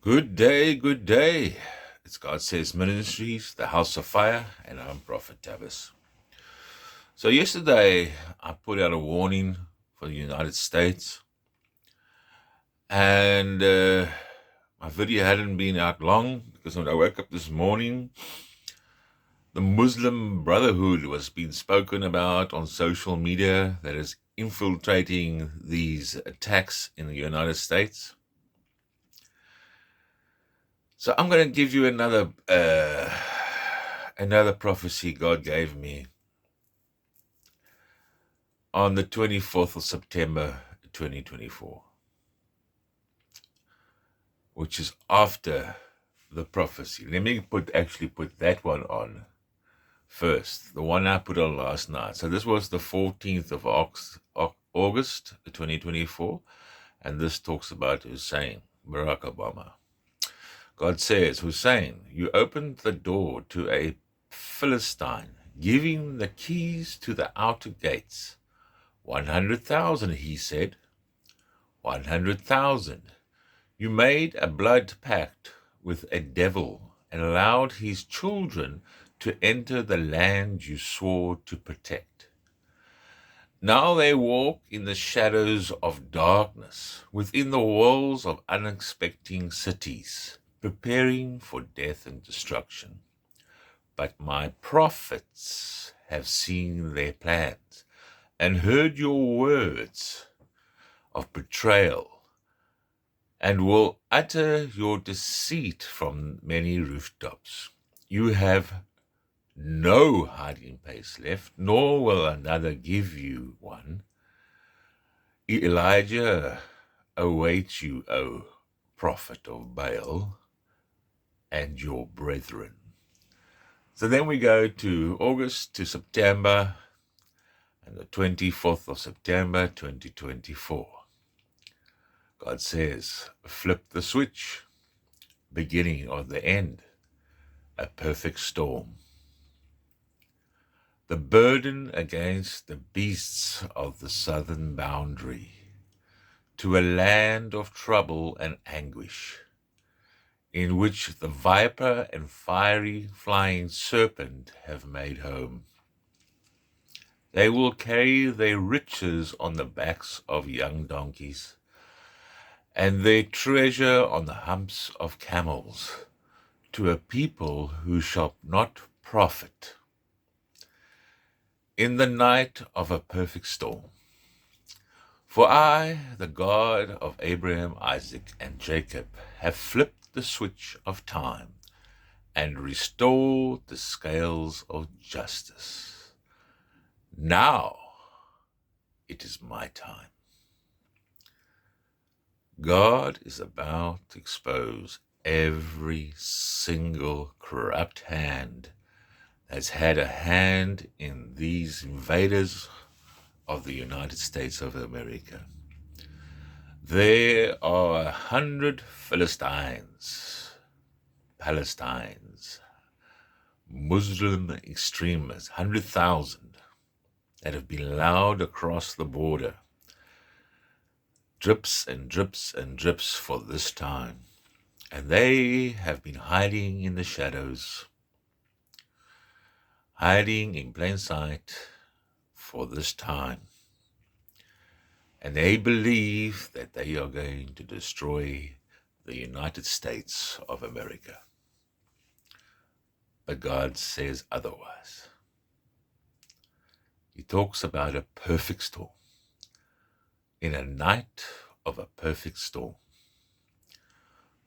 Good day, good day. It's God Says Ministries, the House of Fire, and I'm Prophet Tavis. So yesterday, I put out a warning for the United States, and my video hadn't been out long because when I woke up this morning, the Muslim Brotherhood was being spoken about on social media that is infiltrating these attacks in the United States. So I'm going to give you another prophecy God gave me on the 24th of September 2024, which is after the prophecy. Let me put that one on first, the one I put on last night. So this was the 14th of August 2024, and this talks about Hussein, Barack Obama. God says, Hussein, you opened the door to a Philistine, giving the keys to the outer gates. 100,000, he said. 100,000. You made a blood pact with a devil and allowed his children to enter the land you swore to protect. Now they walk in the shadows of darkness, within the walls of unexpected cities, preparing for death and destruction. But my prophets have seen their plans and heard your words of betrayal, and will utter your deceit from many rooftops. You have no hiding place left, nor will another give you one. Elijah awaits you, O prophet of Baal, and your brethren. So then we go to August to September, and the 24th of September 2024. God says, flip the switch, beginning of the end, a perfect storm. The burden against the beasts of the southern boundary, to a land of trouble and anguish, in which the viper and fiery flying serpent have made home. They will carry their riches on the backs of young donkeys, and their treasure on the humps of camels, to a people who shall not profit. In the night of a perfect storm. For I, the God of Abraham, Isaac, and Jacob, have flipped the switch of time and restored the scales of justice. Now it is my time. God is about to expose every single corrupt hand that's had a hand in these invaders of the United States of America. There are 100 Philistines, Palestinians, Muslim extremists, 100,000 that have been allowed across the border. Drips and drips and drips for this time. And they have been hiding in the shadows, hiding in plain sight for this time. And they believe that they are going to destroy the United States of America. But God says otherwise. He talks about a perfect storm. In a night of a perfect storm.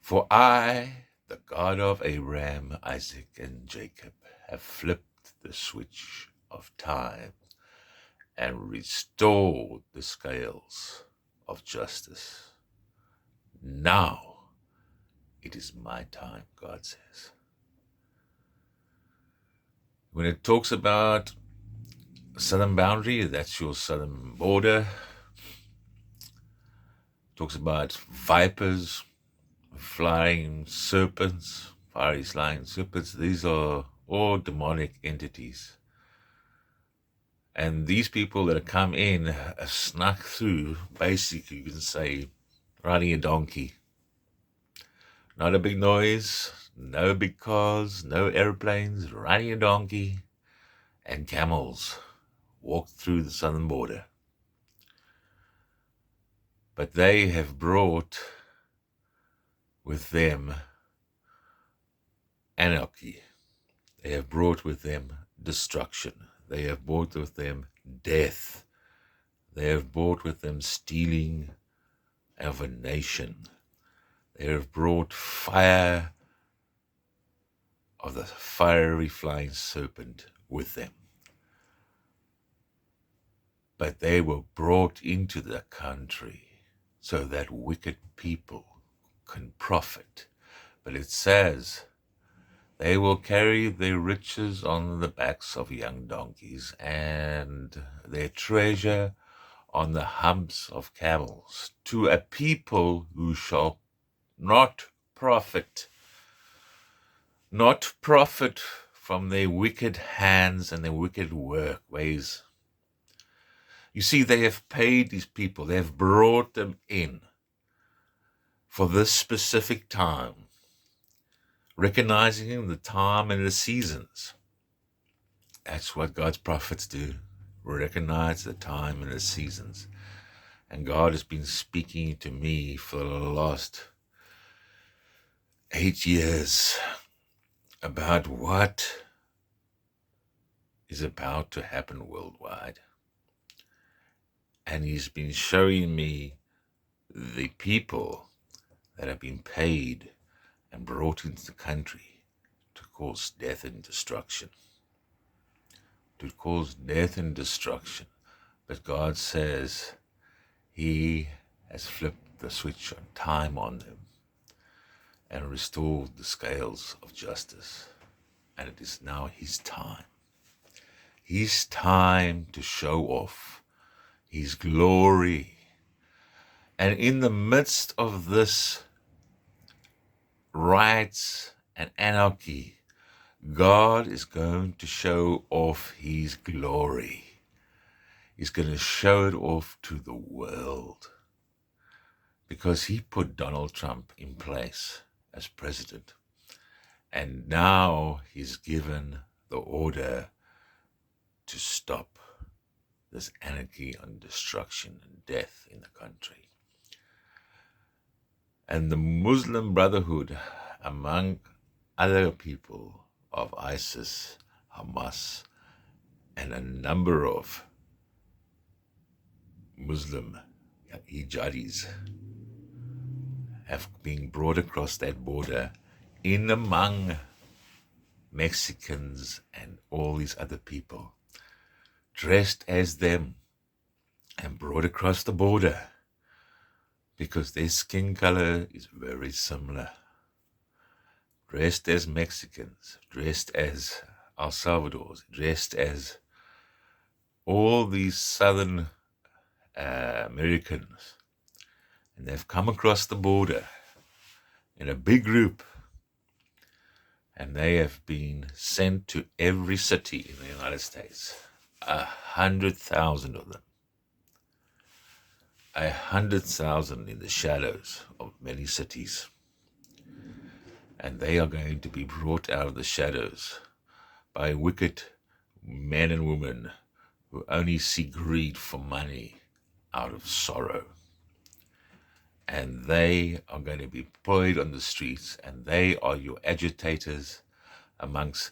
For I, the God of Abraham, Isaac, and Jacob, have flipped the switch of time and restored the scales of justice. Now it is my time, God says. When it talks about southern boundary, that's your southern border. Talks about vipers, flying serpents, fiery flying serpents. These are all demonic entities. And these people that have come in have snuck through, basically you can say, riding a donkey. Not a big noise, no big cars, no airplanes, riding a donkey, and camels walked through the southern border. But they have brought with them anarchy. They have brought with them destruction. They have brought with them death. They have brought with them stealing of a nation. They have brought fire of the fiery flying serpent with them. But they were brought into the country so that wicked people can profit. But it says, they will carry their riches on the backs of young donkeys and their treasure on the humps of camels, to a people who shall not profit from their wicked hands and their wicked ways. You see, they have paid these people, they have brought them in for this specific time, recognizing the time and the seasons. That's what God's prophets do. Recognize the time and the seasons. And God has been speaking to me for the last 8 years about what is about to happen worldwide. And He's been showing me the people that have been paid and brought into the country to cause death and destruction. To cause death and destruction. But God says He has flipped the switch on time on them and restored the scales of justice. And it is now His time. His time to show off His glory. And in the midst of this riots and anarchy, God is going to show off His glory. He's going to show it off to the world. Because He put Donald Trump in place as president. And now He's given the order to stop this anarchy and destruction and death in the country. And the Muslim Brotherhood, among other people of ISIS, Hamas, and a number of Muslim jihadis have been brought across that border in among Mexicans and all these other people, dressed as them and brought across the border because their skin color is very similar. Dressed as Mexicans, dressed as El Salvador's, dressed as all these Southern Americans. And they've come across the border in a big group. And they have been sent to every city in the United States. 100,000 of them. 100,000 in the shadows of many cities. And they are going to be brought out of the shadows by wicked men and women who only see greed for money out of sorrow. And they are going to be employed on the streets, and they are your agitators amongst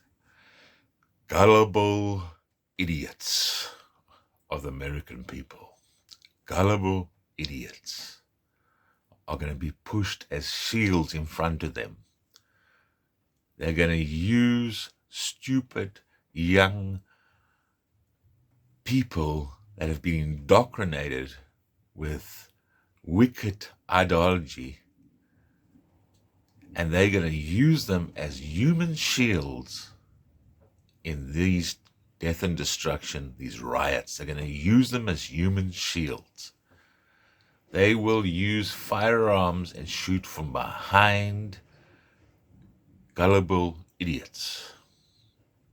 gullible idiots of the American people. Gullible idiots are going to be pushed as shields in front of them. They're going to use stupid young people that have been indoctrinated with wicked ideology, and they're going to use them as human shields in these death and destruction, these riots. They're going to use them as human shields. They will use firearms and shoot from behind gullible idiots,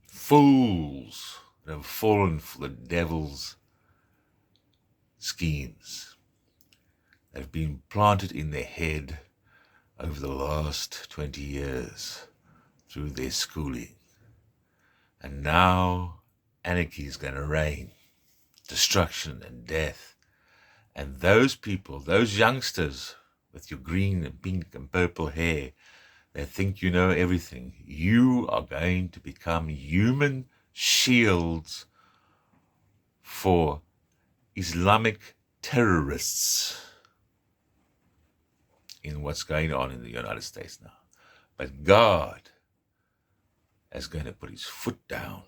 fools that have fallen for the devil's schemes that have been planted in their head over the last 20 years through their schooling. And now anarchy is going to reign, destruction and death. And those people, those youngsters with your green and pink and purple hair, they think you know everything. You are going to become human shields for Islamic terrorists in what's going on in the United States now. But God is going to put his foot down.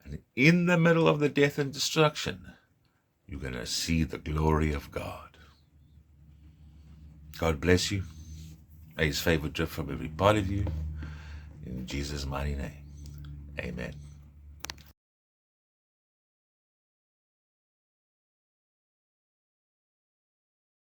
And in the middle of the death and destruction, you're going to see the glory of God. God bless you. May his favor drip from every part of you. In Jesus' mighty name, amen.